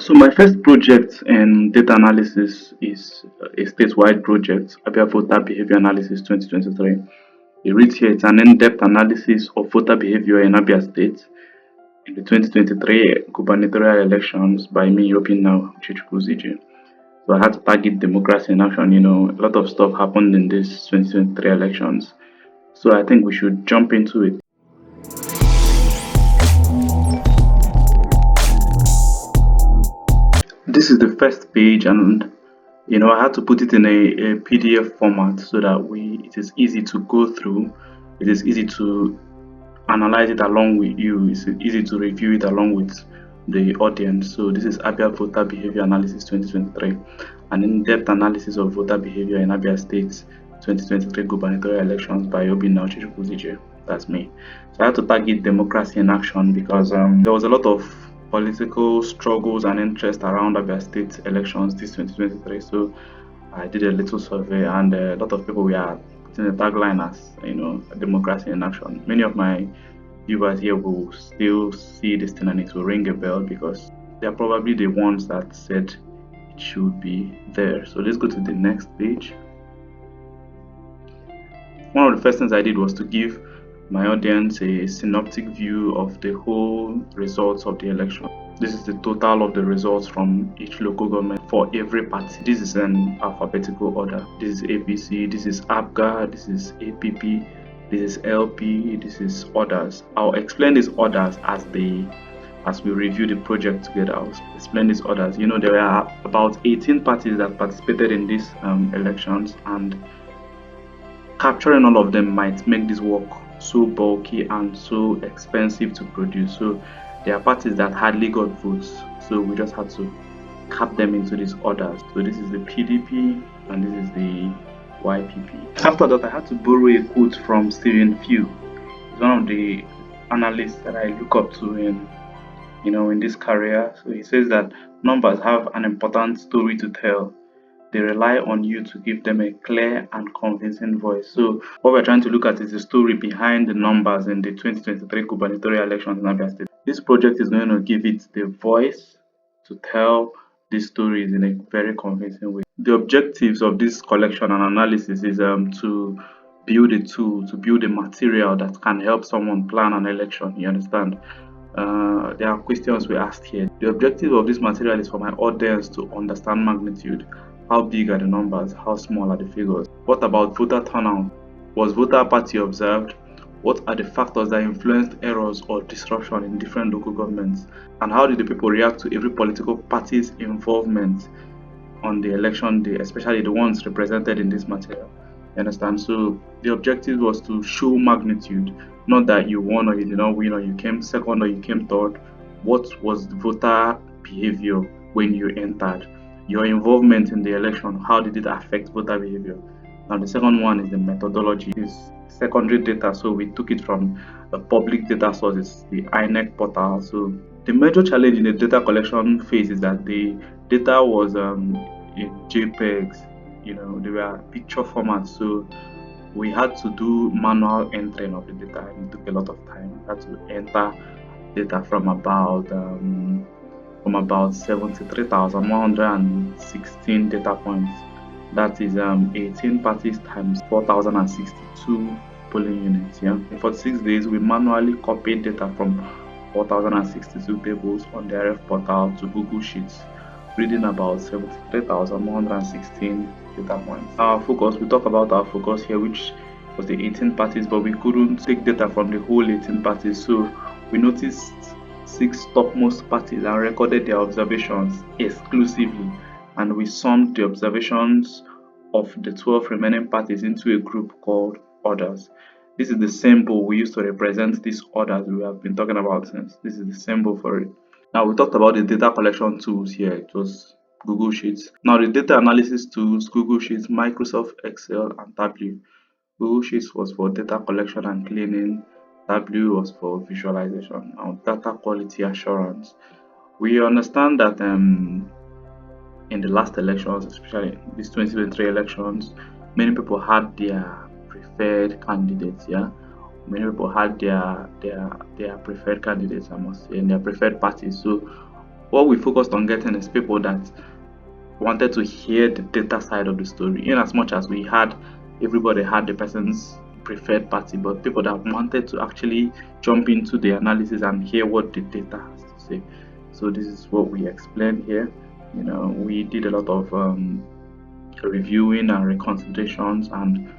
So my first project in data analysis is a statewide project, Abia Voter Behavior Analysis 2023. It reads here, it's an in-depth analysis of voter behavior in Abia State in the 2023 gubernatorial elections by me, Obinna Chichukwuzije. So I had to target democracy in action. A lot of stuff happened in these 2023 elections. So I think we should jump into it. This is the first page, and I had to put it in a PDF format so that it is easy to go through. It is easy to analyze it along with you. It's easy to review it along with the audience. So this is Abia Voter Behavior Analysis 2023, an in-depth analysis of voter behavior in Abia State 2023 gubernatorial elections by Obinna Chichukwuzije. That's me. So I had to target democracy in action because there was a lot of political struggles and interest around Abia State elections this 2023. So I did a little survey, and a lot of people were putting the tagline as democracy in action. Many of my viewers here will still see this thing and it will ring a bell because they're probably the ones that said it should be there. So let's go to the next page. One of the first things I did was to give my audience a synoptic view of the whole results of the election. This is the total of the results from each local government for every party. This is an alphabetical order. This is APC, this is ABGA, this is APP, this is LP, this is others. I'll explain these orders as we review the project together. I'll explain these orders. There are about 18 parties that participated in these elections, and capturing all of them might make this work so bulky and so expensive to produce. So there are parties that hardly got votes, so we just had to cap them into these orders. So this is the PDP and this is the YPP. After that, I had to borrow a quote from Stephen Few. He's one of the analysts that I look up to in this career. So he says that numbers have an important story to tell. They rely on you to give them a clear and convincing voice. So what we're trying to look at is the story behind the numbers in the 2023 gubernatorial elections in Abia State. This project is going to give it the voice to tell these stories in a very convincing way. The objectives of this collection and analysis is to build a tool, to build a material that can help someone plan an election. You understand? There are questions we asked here. The objective of this material is for my audience to understand magnitude. How big are the numbers? How small are the figures? What about voter turnout? Was voter apathy observed? What are the factors that influenced errors or disruption in different local governments? And how did the people react to every political party's involvement on the election day, especially the ones represented in this material? You understand? So the objective was to show magnitude, not that you won or you did not win, or you came second or you came third. What was the voter behavior when you entered? Your involvement in the election, how did it affect voter behavior? Now the second one is the methodology. It's secondary data, so we took it from a public data source, it's the INEC portal. So the major challenge in the data collection phase is that the data was in JPEGs, they were picture formats, so we had to do manual entering of the data, and it took a lot of time. We had to enter data from about 73,116 data points. That is 18 parties times 4,062 polling units. For 6 days, we manually copied data from 4,062 tables on the RF portal to Google Sheets, reading about 73,116 data points. We talk about our focus here, which was the 18 parties, but we couldn't take data from the whole 18 parties. So we noticed 6 topmost parties and recorded their observations exclusively, and we summed the observations of the 12 remaining parties into a group called others. This is the symbol we use to represent these others we have been talking about since. This is the symbol for it. Now we talked about the data collection tools here. It was Google Sheets. Now the data analysis tools, Google Sheets, Microsoft Excel, and Tableau. Google Sheets was for data collection and cleaning. Tableau was for visualization. Now data quality assurance. We understand that in the last elections, especially these 2023 elections, many people had their preferred candidates. Many people had their preferred candidates, I must say, and their preferred parties. So What we focused on getting is people that wanted to hear the data side of the story, in as much as everybody had the person's preferred party, but people that wanted to actually jump into the analysis and hear what the data has to say. So this is what we explained here. We did a lot of reviewing and reconsiderations, and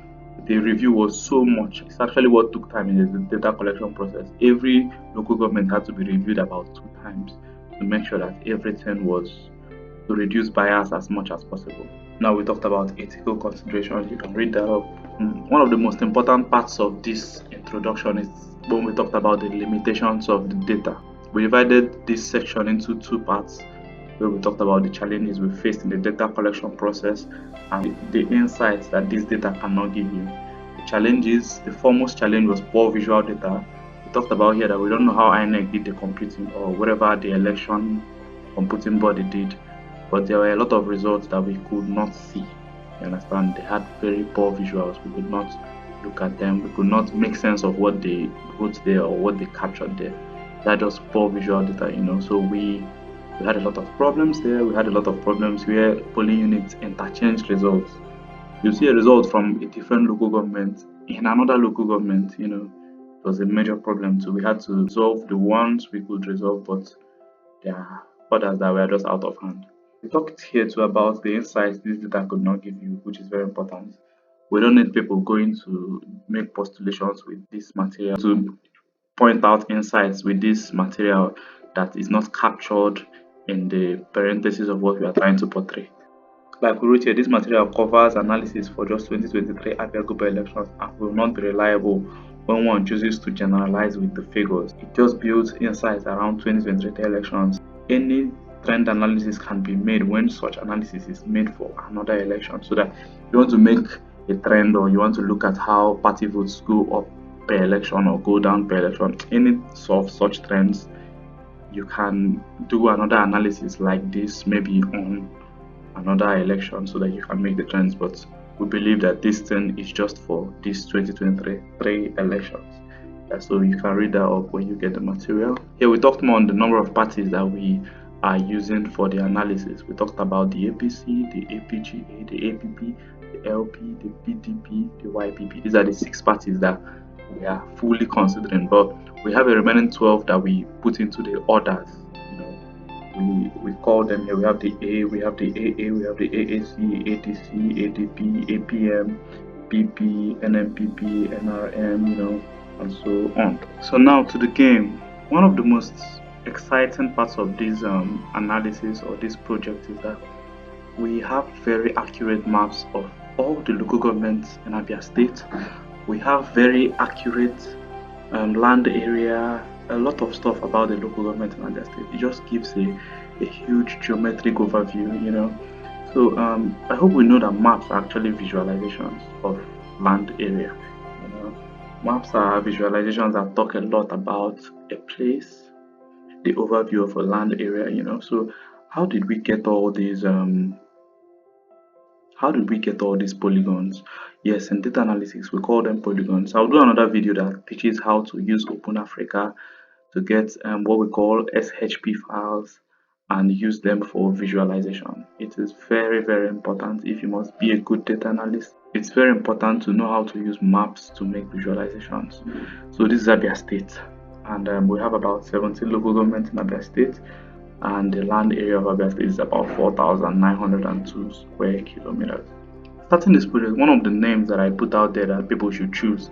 the review was so much. It's actually what took time in the data collection process. Every local government had to be reviewed about 2 times to make sure that everything was to reduce bias as much as possible. Now we talked about ethical considerations. You can read that up. One of the most important parts of this introduction is when we talked about the limitations of the data. We divided this section into 2 parts, where we talked about the challenges we faced in the data collection process and the insights that this data cannot give you. The foremost challenge was poor visual data. We talked about here that we don't know how INEC did the computing or whatever the election computing body did, but there were a lot of results that we could not see. You understand? They had very poor visuals. We could not look at them. We could not make sense of what they wrote there or what they captured there. That was poor visual data, so we had a lot of problems there. We had a lot of problems where polling units interchanged results. You see a result from a different local government in another local government, it was a major problem. So we had to resolve the ones we could resolve, but there are others that were just out of hand. We talked here too about the insights this data could not give you, which is very important. We don't need people going to make postulations with this material to point out insights with this material that is not captured in the parentheses of what we are trying to portray. Like we wrote here, this material covers analysis for just 2023 Abia Gubernatorial elections and will not be reliable when one chooses to generalize with the figures. It just builds insights around 2023 elections. Any trend analysis can be made when such analysis is made for another election, so that you want to make a trend or you want to look at how party votes go up per election or go down per election, any sort of such trends, you can do another analysis like this maybe on another election so that you can make the trends. But we believe that this thing is just for this 2023 elections. So you can read that up when you get the material. Here we talked more on the number of parties that we are using for the analysis. We talked about the APC, the APGA, the APP, the LP, the PDP, the YPP. These are the 6 parties that we are fully considering, but we have a remaining 12 that we put into the orders. We call them here. We have the A, we have the AA, we have the AAC, ATC, ADP, APM, PP, NMPP, NRM, and so on. So now to the game. One of the most exciting parts of this analysis or this project is that we have very accurate maps of all the local governments in Abia State. We have very accurate land area, a lot of stuff about the local government in Abia State. It just gives a huge geometric overview. So I hope we know that maps are actually visualizations of land area. Maps are visualizations that talk a lot about a place, the overview of a land area. So how did we get all these polygons? Yes, in data analytics we call them polygons. I'll do another video that teaches how to use Open Africa to get what we call SHP files and use them for visualization. It is very, very important if you must be a good data analyst. It's very important to know how to use maps to make visualizations. So this is Abia State, and we have about 17 local governments in Abia State, and the land area of Abia State is about 4,902 square kilometers. Starting this project, one of the names that I put out there that people should choose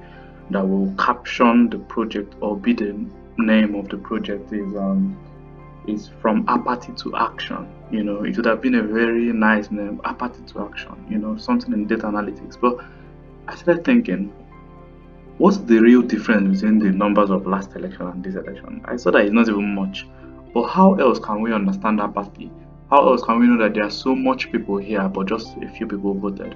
that will caption the project or be the name of the project is From Apathy to Action. It would have been a very nice name, Apathy to Action, something in data analytics. But I started thinking, what's the real difference between the numbers of last election and this election? I saw that it's not even much. But how else can we understand apathy? How else can we know that there are so much people here but just a few people voted?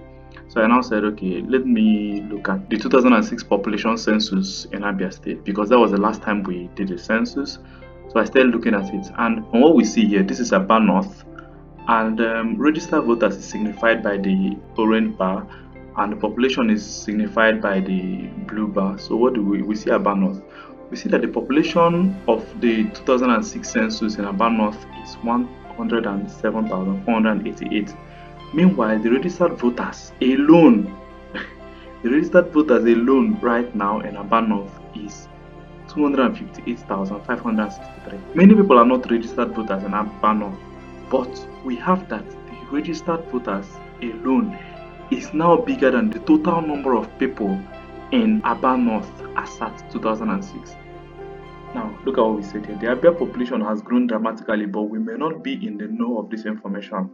So I now said, okay, let me look at the 2006 population census in Abia State, because that was the last time we did a census. So I started looking at it, and from what we see here, this is Abia North, and registered voters is signified by the orange bar, and the population is signified by the blue bar. So what do we see Abia North? we see that the population of the 2006 census in Aba North is 107,488. Meanwhile, the registered voters alone, the registered voters alone right now in Aba North is 258,563. Many people are not registered voters in Aba North, but we have that the registered voters alone is now bigger than the total number of people in Aba North as at 2006. Now, look at what we said here. The Abia population has grown dramatically, but we may not be in the know of this information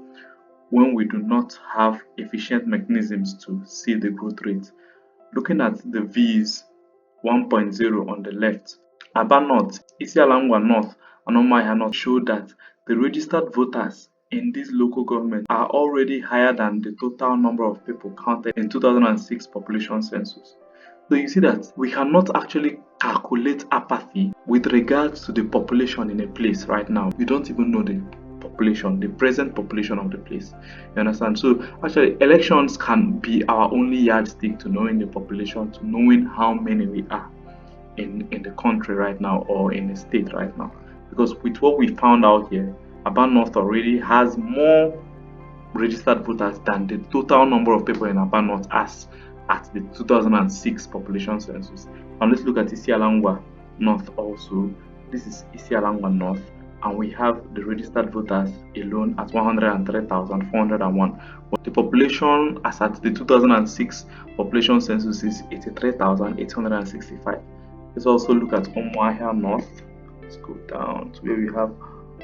when we do not have efficient mechanisms to see the growth rate. Looking at the V's 1.0 on the left, Aba North, Isialangwa North, and Umuahia North show that the registered voters in these local governments are already higher than the total number of people counted in 2006 population census. So you see that we cannot actually calculate apathy with regards to the population in a place right now. We don't even know the population, the present population of the place. You understand? So actually elections can be our only yardstick to knowing the population, to knowing how many we are in the country right now or in the state right now. Because with what we found out here, Aba North already has more registered voters than the total number of people in Aba North as at the 2006 population census. And let's look at Isialangwa North also. This is Isialangwa North, and we have the registered voters alone at 103,401. But the population as at the 2006 population census is 83,865. Let's also look at Umuahia North. Let's go down to where we have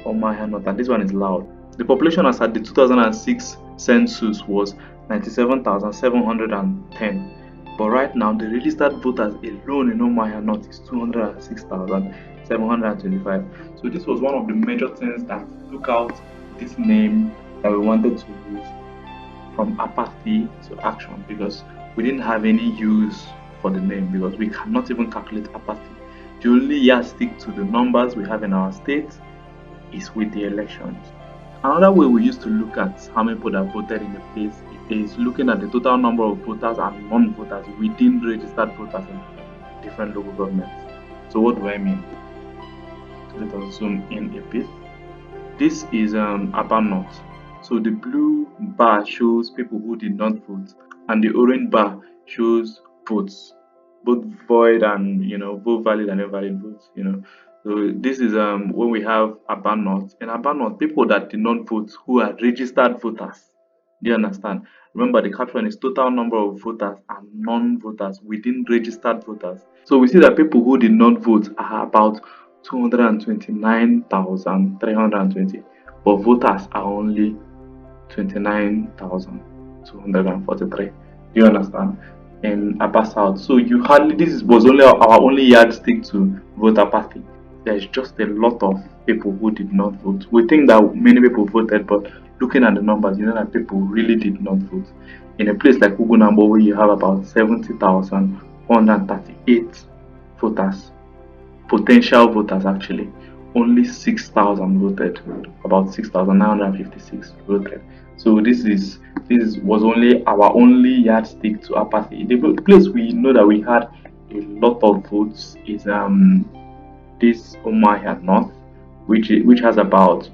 Umuahia North, and this one is loud. The population as at the 2006 census was 97,710, but right now the registered voters alone in Umuahia North is 206,725. So this was one of the major things that took out this name that we wanted to use from apathy to action, because we didn't have any use for the name, because we cannot even calculate apathy. The only yardstick to the numbers we have in our state is with the elections. Another way we used to look at how many people that voted in the place is looking at the total number of voters and non-voters within registered voters in different local governments. So what do I mean? Let us zoom in a bit. This is Aba North. So the blue bar shows people who did not vote, and the orange bar shows votes, both void and vote valid and invalid votes. So this is when we have Aba North. In Aba North, people that did not vote who are registered voters. Do you understand? Remember, the caption is total number of voters and non-voters within registered voters. So we see that people who did not vote are about 229,320, but voters are only 29,243. Do you understand? In Aba South, so this was only our only yardstick to vote apathy. There's just a lot of people who did not vote. We think that many people voted, but looking at the numbers, you know that people really did not vote. In a place like Ugunambo, where you have about 70,138 voters, potential voters actually, only 6,000 voted, about 6,956 voted. So this was only our only yardstick to apathy. The place we know that we had a lot of votes is this Umuahia North, which has about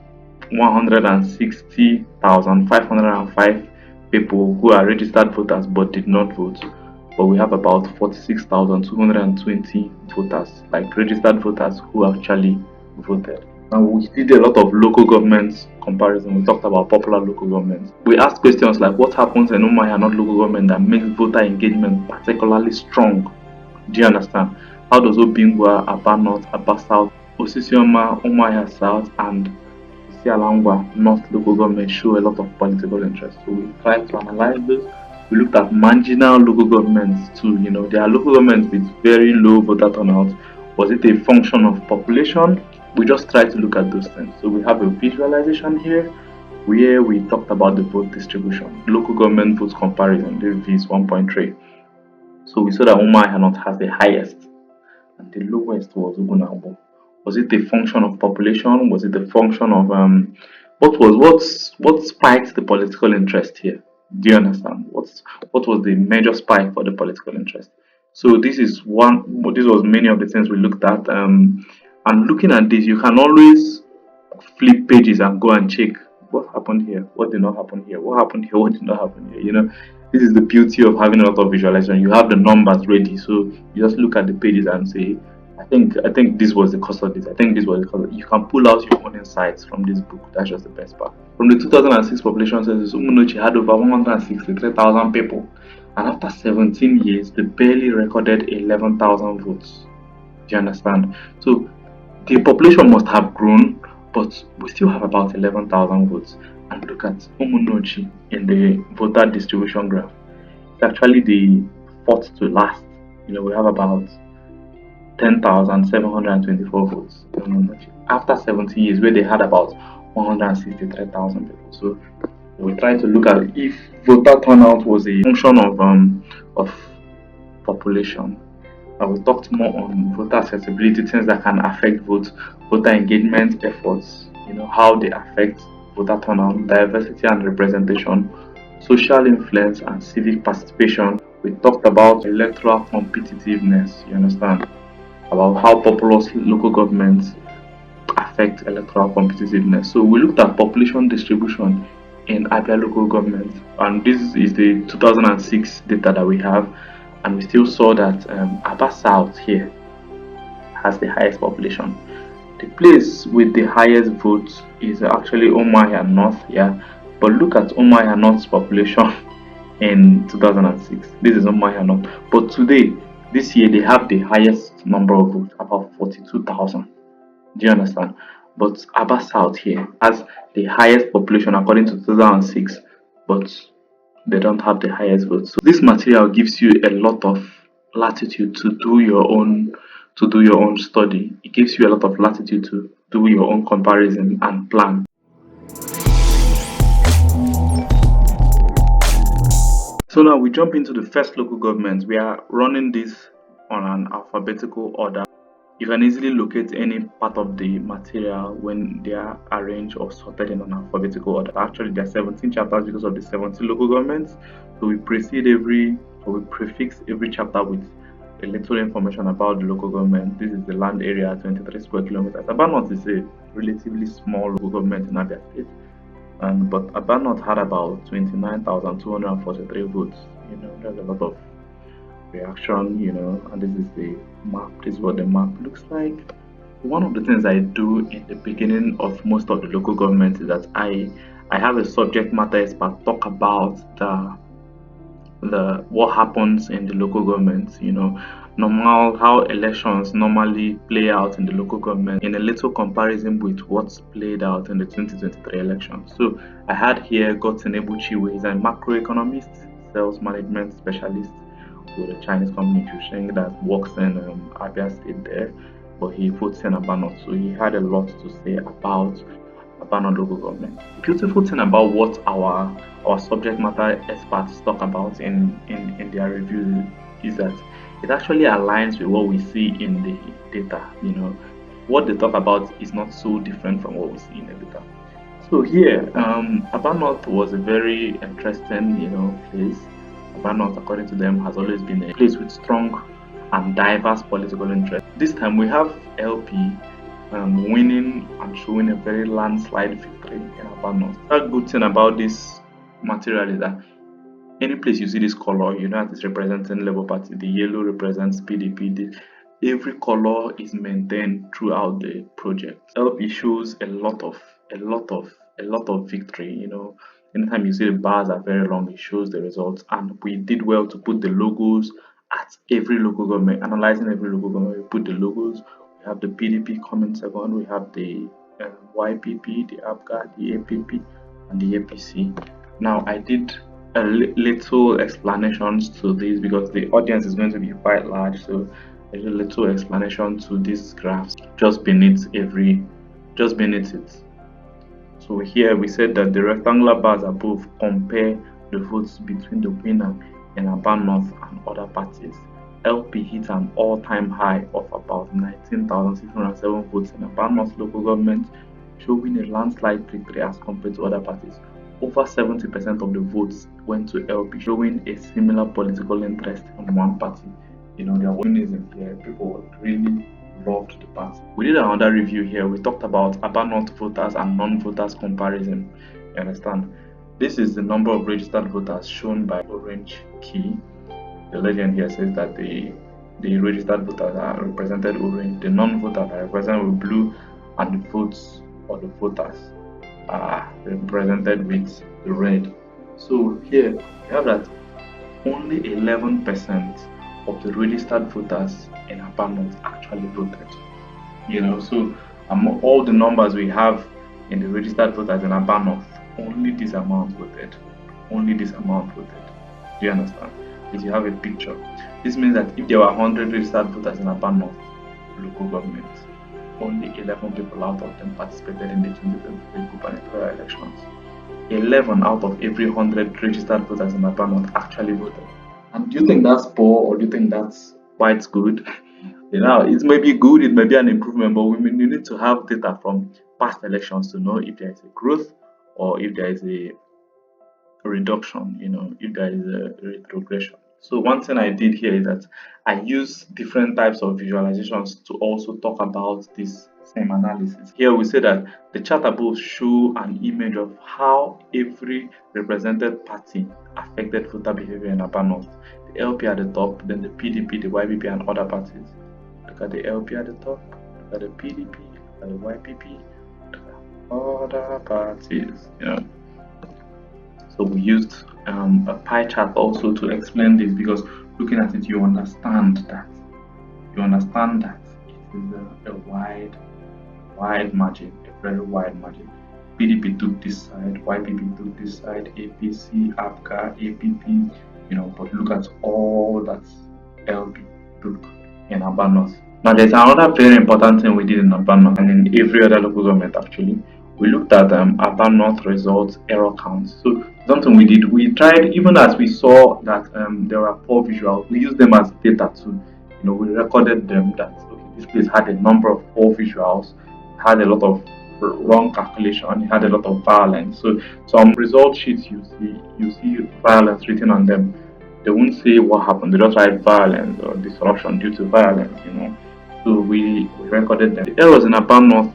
160,505 people who are registered voters but did not vote. But we have about 46,220 voters, like registered voters who actually voted. Now we did a lot of local governments comparison. We talked about popular local governments. We asked questions like what happens in Umuahia North local government that makes voter engagement particularly strong. Do you understand? How does Obingwa, Aba North, Aba South, Osisioma, Umuahia South, and Isialangwa North local government show a lot of political interest? So we tried to analyze this. We looked at marginal local governments too. There are local governments with very low voter turnout. Was it a function of population? We just tried to look at those things. So we have a visualization here where we talked about the vote distribution, local government vote comparison, the V's 1.3. So we saw that Umuahia North has the highest and the lowest was Ugunabo. Was it a function of population? Was it a function of what spiked the political interest here? Do you understand? What was the major spike for the political interest? So this is one. This was many of the things we looked at. And looking at this, you can always flip pages and go and check what happened here, what did not happen here, what happened here, what did not happen here. This is the beauty of having a lot of visualization. You have the numbers ready, so you just look at the pages and say, I think this was the cause of this. I think this was the cause. You can pull out your own insights from this book. That's just the best part. From the 2006 population census, Umunochi had over 163,000 people, and after 17 years, they barely recorded 11,000 votes. Do you understand? So the population must have grown, but we still have about 11,000 votes. And look at Umunochi in the voter distribution graph. It's actually the fourth to last. We have about 10,724 votes in Umunochi after 70 years, where they had about 163,000 people. So we try to look at if voter turnout was a function of population. We talked more on voter accessibility, things that can affect voter engagement efforts, how they affect voter turnout, diversity and representation, social influence, and civic participation. We talked about electoral competitiveness, you understand, about how populous local governments affect electoral competitiveness. So we looked at population distribution in Abia local government, and this is the 2006 data that we have, and we still saw that Aba South here has the highest population. The place with the highest votes is actually Omaya North, yeah. But look at Omaya North's population in 2006. This is Omaya North. But today, this year, they have the highest number of votes, about 42,000. Do you understand? But Aba South here has the highest population according to 2006, but they don't have the highest votes. So this material gives you a lot of latitude to do your own study. It gives you a lot of latitude to do your own comparison and plan. So now we jump into the first local government. We are running this on an alphabetical order. You can easily locate any part of the material when they are arranged or sorted in an alphabetical order. Actually, there are 17 chapters because of the 17 local governments. So we prefix every chapter with a little information about the local government. This is the land area, 23 square kilometers. Abanot is a relatively small local government in Abia State. But Abanot had about 29,243 votes. There's a lot of reaction, and this is the map. This is what the map looks like. One of the things I do in the beginning of most of the local governments is that I have a subject matter expert talk about the what happens in the local government, normal how elections normally play out in the local government in a little comparison with what's played out in the 2023 election. So I had here Gotten Ebuchiwe, he's a macroeconomist, sales management specialist with a Chinese company Chusheng that works in Abia State there, but he votes in Abanot, so he had a lot to say about Abano local government. The beautiful thing about what our subject matter experts talk about in their reviews is that it actually aligns with what we see in the data. What they talk about is not so different from what we see in the data. So here, Abanot was a very interesting, place. Abanot, according to them, has always been a place with strong and diverse political interest. This time we have LP winning and showing a very landslide victory in Abanot. The good thing about this material is that any place you see this color, that it's representing Labour Party. The yellow represents PDP. Every color is maintained throughout the project. LP shows a lot of victory. Anytime you see the bars are very long, it shows the results. And we did well to put the logos at every local government, analyzing every local government. We put the logos. We have the PDP coming second. We have the YPP, the ABGA, the APP, and the APC. Now I did a little explanations to this because the audience is going to be quite large. So there's a little explanation to these graphs just beneath it. So here we said that the rectangular bars above compare the votes between the winner in Aban North and other parties. LP hit an all-time high of about 19,607 votes in Aban North local government, showing a landslide victory as compared to other parties. Over 70% of the votes went to LP, showing a similar political interest in one party. their winnism here. People really loved the party. We did another review here. We talked about Aba North voters and non-voters comparison. You understand? This is the number of registered voters shown by orange key. The legend here says that the registered voters are represented orange, the non-voters are represented with blue, and the votes or the voters are represented with the red. So here we have that only 11% of the registered voters in Aba North actually voted. So among all the numbers we have in the registered voters in Aba North, only this amount voted. Only this amount voted. Do you understand? If you have a picture, this means that if there were 100 registered voters in Aba North local government, only 11 people out of them participated in the 2023 gubernatorial elections. 11 out of every 100 registered voters in Abia North actually voted. And do you think that's poor, or do you think that's quite good? It may be good, it may be an improvement, but we need to have data from past elections to know if there is a growth or if there is a reduction, if there is a retrogression. So one thing I did here is that I use different types of visualizations to also talk about this same analysis. Here we say that the chart above show an image of how every represented party affected voter behavior in Aba North. The LP at the top, then the PDP, the YPP, and other parties. Look at the LP at the top, look at the PDP, look at the YPP, look at other parties. So we used a pie chart also to explain this, because looking at it, you understand that it is a wide margin, a very wide margin. PDP took this side, YPP took this side, APC, APGA, APP, but look at all that LP took in Aba North. Now there's another very important thing we did in Aba North and in every other local government actually. We looked at Aba North results error counts. So something we did, we tried, even as we saw that there were poor visuals, we used them as data too. We recorded them that this place had a number of poor visuals, had a lot of wrong calculation, it had a lot of violence. So some result sheets you see violence written on them. They won't say what happened, they just write violence or disruption due to violence, So we recorded them. The errors in Aba North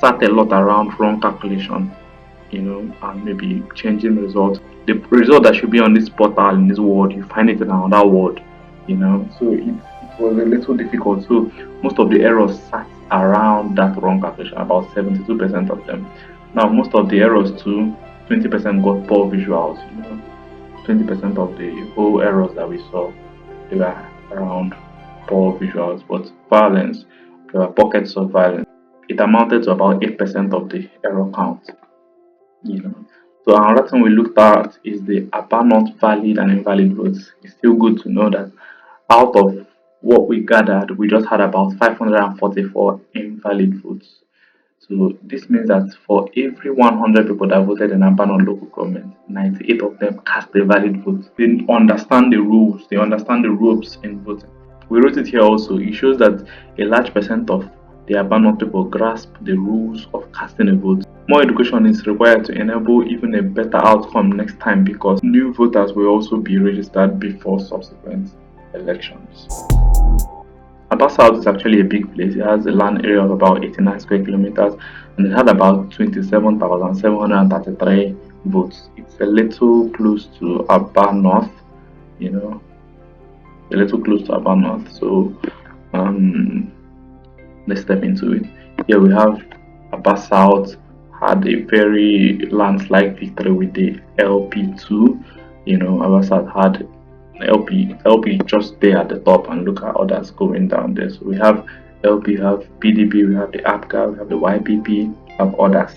sat a lot around wrong calculation, and maybe changing results. The result that should be on this portal in this word, you find it in another word, So it was a little difficult. So most of the errors sat around that wrong calculation, about 72% of them. Now most of the errors too, 20% got poor visuals, 20% of the whole errors that we saw, they were around poor visuals, but violence, there were pockets of violence. It amounted to about 8% of the error count. So another thing we looked at is the Aba North valid and invalid votes. It's still good to know that out of what we gathered, we just had about 544 invalid votes. So this means that for every 100 people that voted in Aba North local government, 98 of them cast a valid vote. They understand the rules, they understand the ropes in voting. We wrote it here also. It shows that a large percent of the Aba North people grasp the rules of casting a vote. More education is required to enable even a better outcome next time, because new voters will also be registered before subsequent elections. Aba South is actually a big place. It has a land area of about 89 square kilometers, and it had about 27,733 votes. It's a little close to Aba North, a little close to Aba North. So let's step into it. Here we have Aba South had a very landslide victory with the LP2. Aba South had LP just there at the top, and look at others going down there. So we have LP, we have PDP, we have the APGA, we have the YPP, we have others.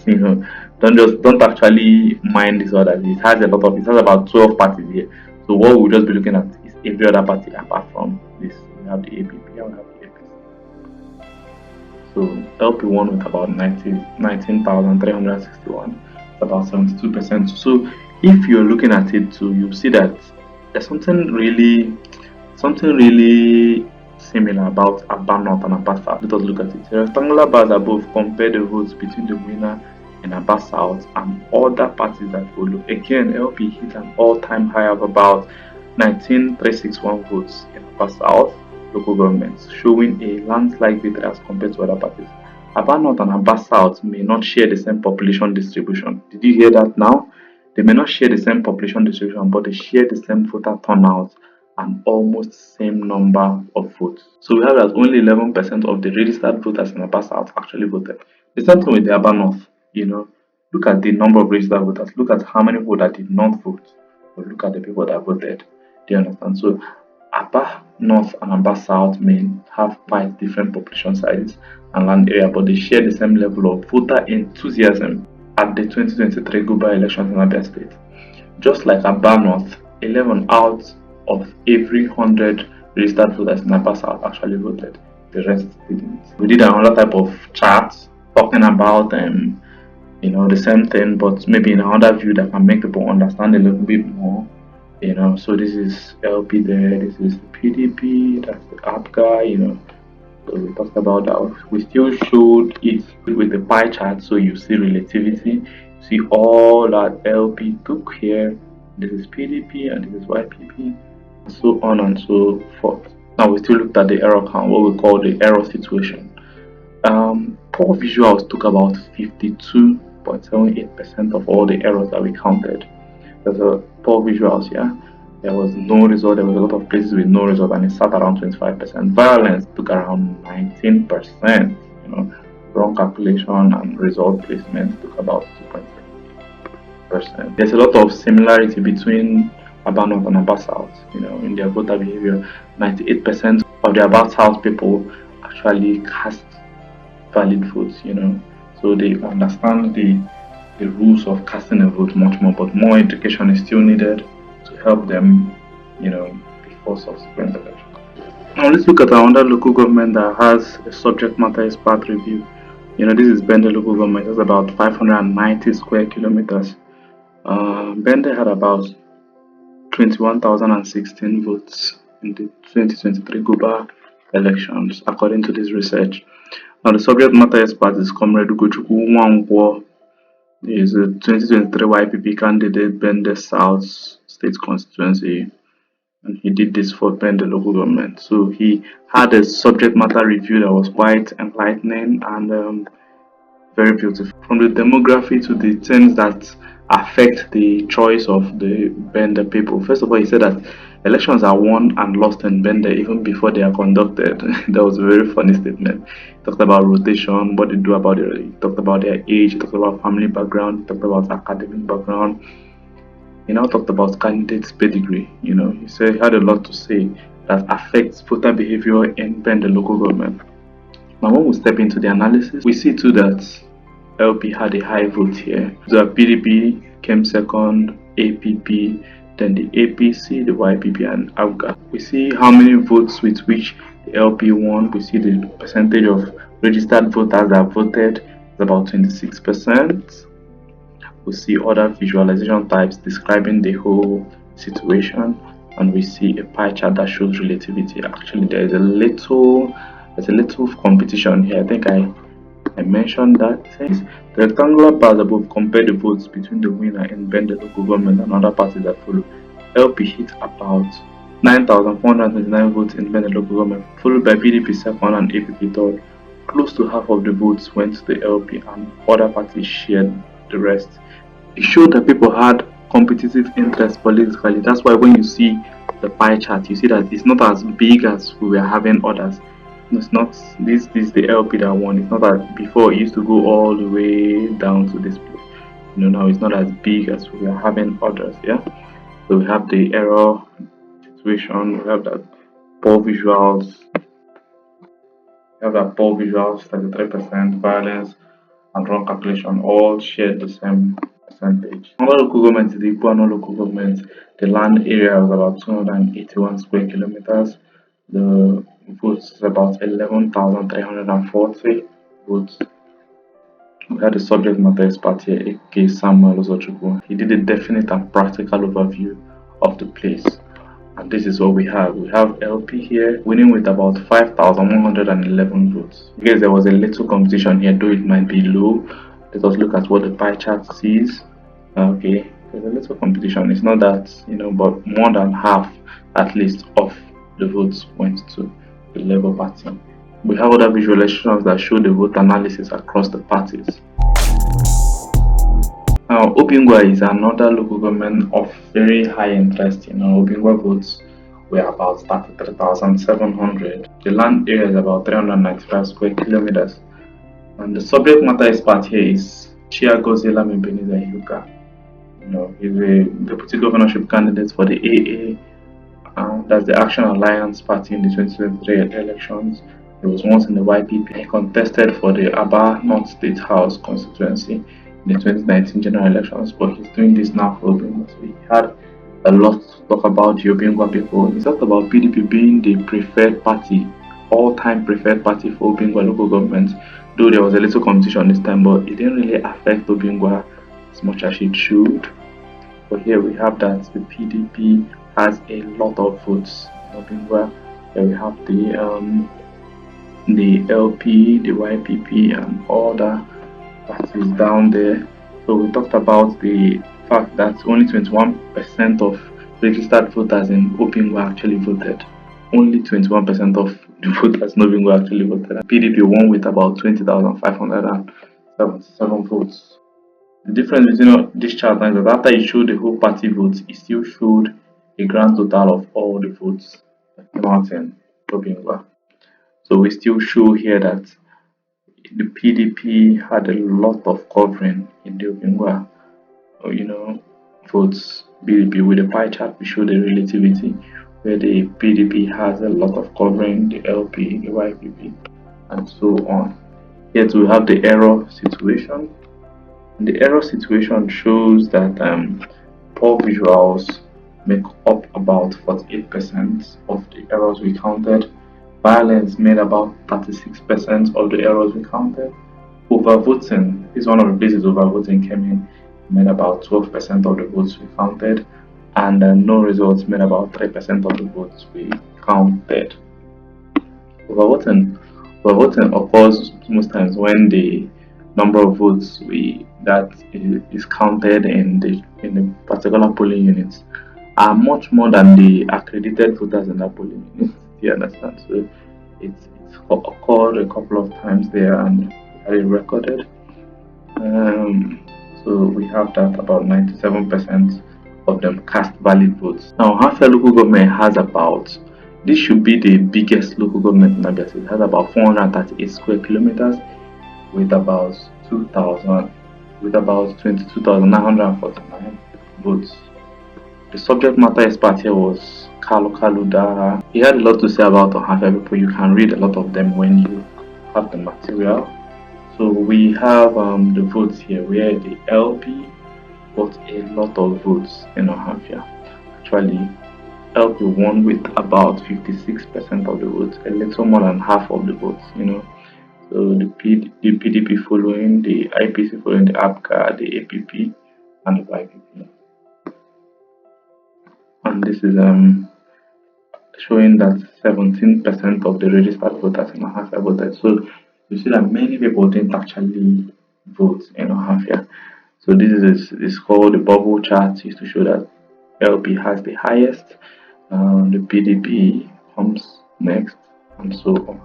Don't actually mind these others. It has about 12 parties here. So what we'll just be looking at is every other party apart from this. We have the APP and we have the APC. So LP won with about 19,361, about 72%. So if you're looking at it too, you see that there's something really similar about Aba North and Aba South. Let us look at it. The rectangular bars above compare the votes between the winner in Aba South and other parties that follow. Again, LP hit an all-time high of about 19,361 votes in Aba South, local governments, showing a landslide victory as compared to other parties. Aba North and Aba South may not share the same population distribution. Did you hear that now? They may not share the same population distribution, but they share the same voter turnout and almost same number of votes. So we have that only 11% of the registered voters in Aba South actually voted. The same thing with the Aba North. Look at the number of registered voters. Look at how many people that did not vote. But look at the people that voted. Do you understand? So Aba North and Aba South may have quite different population sizes and land area, but they share the same level of voter enthusiasm at the 2023 Gubernatorial elections in Abia State. Just like Aba North, 11 out of every 100 registered voters in Aba South actually voted. The rest didn't. We did another type of chart talking about the same thing, but maybe in another view that can make people understand a little bit more. So this is LP there, this is the PDP, that's the APGA, so we talked about that. We still showed it with the pie chart, so you see relativity, see all that LP took here, this is PDP and this is YPP, so on and so forth. Now we still looked at the error count, what we call the error situation. Poor visuals took about 52.78% of all the errors that we counted. There's a poor visuals here. There was no result. There was a lot of places with no result, and it sat around 25%. Violence took around 19%. Wrong calculation and result placement took about 2.7%. There's a lot of similarity between Aba North and Aba South. In their voter behavior, 98% of the Aba South people actually cast valid votes. So they understand the rules of casting a vote much more, but more education is still needed to help them, before subsequent elections. Now let's look at another local government that has a subject matter expert review. This is Bende local government. It's about 590 square kilometers. Bende had about 21,016 votes in the 2023 Guba elections, according to this research. Now the subject matter expert is Comrade Ugochukwu Nwankwo. He is a 2023 YPP candidate, Bende South State Constituency, and he did this for Bende local government. So he had a subject matter review that was quite enlightening and very beautiful. From the demography to the things that affect the choice of the Bende people. First of all, he said that elections are won and lost in Bende even before they are conducted. That was a very funny statement. He talked about rotation, what they do about it. He talked about their age, he talked about family background, he talked about academic background. He now talked about candidates' pedigree. He said he had a lot to say that affects voter behavior in Bende local government. Now, when we step into the analysis, we see too that LP had a high vote here. The PDP came second, APP, then the APC, the YPP, and ABGA. We see how many votes with which the LP won. We see the percentage of registered voters that voted is about 26%. We see other visualization types describing the whole situation, and we see a pie chart that shows relativity. Actually, there's a little competition here. I think I mentioned that. The rectangular bars above compare the votes between the winner in Bende local government and other parties that follow. LP hit about 9,429 votes in Bende local government, followed by PDP second and APP third. Close to half of the votes went to the LP and other parties shared the rest. It showed that people had competitive interest politically. That's why when you see the pie chart, you see that it's not as big as we were having others. It's not this the LP that won. It's not that before it used to go all the way down to this place. Now it's not as big as we are having others. Yeah. So we have the error situation. We have that poor visuals. 33% violence and wrong calculation all share the same percentage. Another local government is the Iguano local government. The land area was about 281 square kilometers. The votes is about 11,340 votes. We had a subject matter expert here, A.K. Samuel Ozochukwu. He did a definite and practical overview of the place. And this is what we have. We have LP here winning with about 5,111 votes. Because there was a little competition here, though it might be low. Let us look at what the pie chart sees. Okay, there's a little competition. It's not that, but more than half at least of the votes went to the Labour Party. We have other visualizations that show the vote analysis across the parties. Now, Obingwa is another local government of very high interest. Obingwa votes were about 33,700. The land area is about 395 square kilometers. And the subject matter expert here is Chiagozie Lamebeniza Ihuka. He's a deputy governorship candidate for the AA, that's the Action Alliance Party in the 2023 elections. He was once in the YPP. He contested for the Aba North State House constituency in the 2019 general elections, but he's doing this now for Obingwa. So he had a lot to talk about the Obingwa people. He talked about PDP being the preferred party, all-time preferred party for Obingwa local government, though there was a little competition this time, but it didn't really affect Obingwa as much as it should. But here we have that the PDP has a lot of votes in Obingwa. Here we have the LP, the YPP, and all the parties down there. So we talked about the fact that only 21% of registered voters in Obingwa actually voted. Only 21% of the voters in Obingwa actually voted. PDP won with about 20,577 votes. The difference between this chart is that after it showed the whole party votes, it still showed a grand total of all the votes that came out in Obingwa. So we still show here that the PDP had a lot of covering in the Obingwa, votes. PDP with the pie chart, we show the relativity where the PDP has a lot of covering, the LP, the YPP, and so on. Here we have the error situation. And the error situation shows that poor visuals make up about 48% of the errors we counted. Violence made about 36% of the errors we counted. Overvoting is one of the places overvoting came in, made about 12% of the votes we counted, and no results made about 3% of the votes we counted. Overvoting occurs most times when the number of votes that is counted in the particular polling units are much more than the accredited voters in that polling unit. Do you understand? So it's occurred a couple of times there and had it recorded. So we have that about 97% of them cast valid votes. Now, Hafia local government has about, this should be the biggest local government in Abia State. It has about 438 square kilometers with about 22,949 votes. The subject matter expert here was Kalu Daha. He had a lot to say about Ohafia people. You can read a lot of them when you have the material. So we have the votes here where the LP got a lot of votes in Ohafia. Actually, LP won with about 56% of the votes, a little more than half of the votes, So the PDP following, the IPC following, the APCA, the APP, and the YPP. And this is showing that 17% of the registered voters in Ohafia voted. So you see that many people didn't actually vote in Ohafia. So this is called the bubble chart, is to show that LP has the highest, the PDP comes next, and so on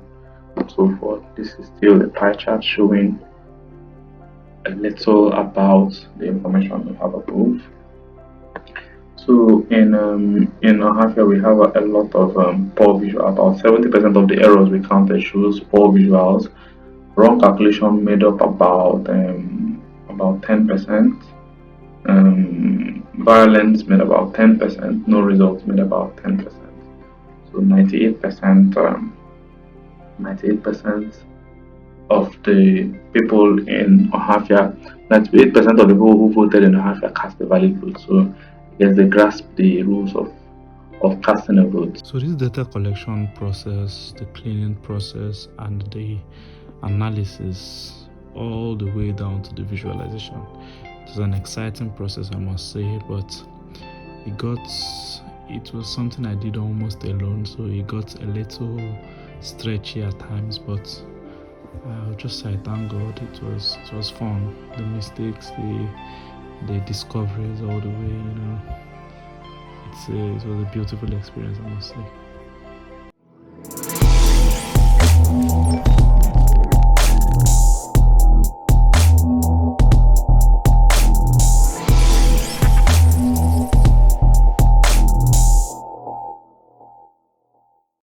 and so forth. This is still a pie chart showing a little about the information we have above. So in Ohafia we have a lot of poor visual. About 70% of the errors we counted shows poor visuals. Wrong calculation made up about 10%. Violence made about 10%. No results made about 10%. So 98% of the people in Ohafia, 98% of the people who voted in Ohafia cast a valid vote. So I guess they grasp the rules of casting a vote. So this data collection process, the cleaning process, and the analysis, all the way down to the visualization, it was an exciting process, I must say, but it was something I did almost alone, so it got a little stretchy at times, but I'll just say thank God. It was fun. The mistakes, the discoveries, all the way, it was a beautiful experience, I must say.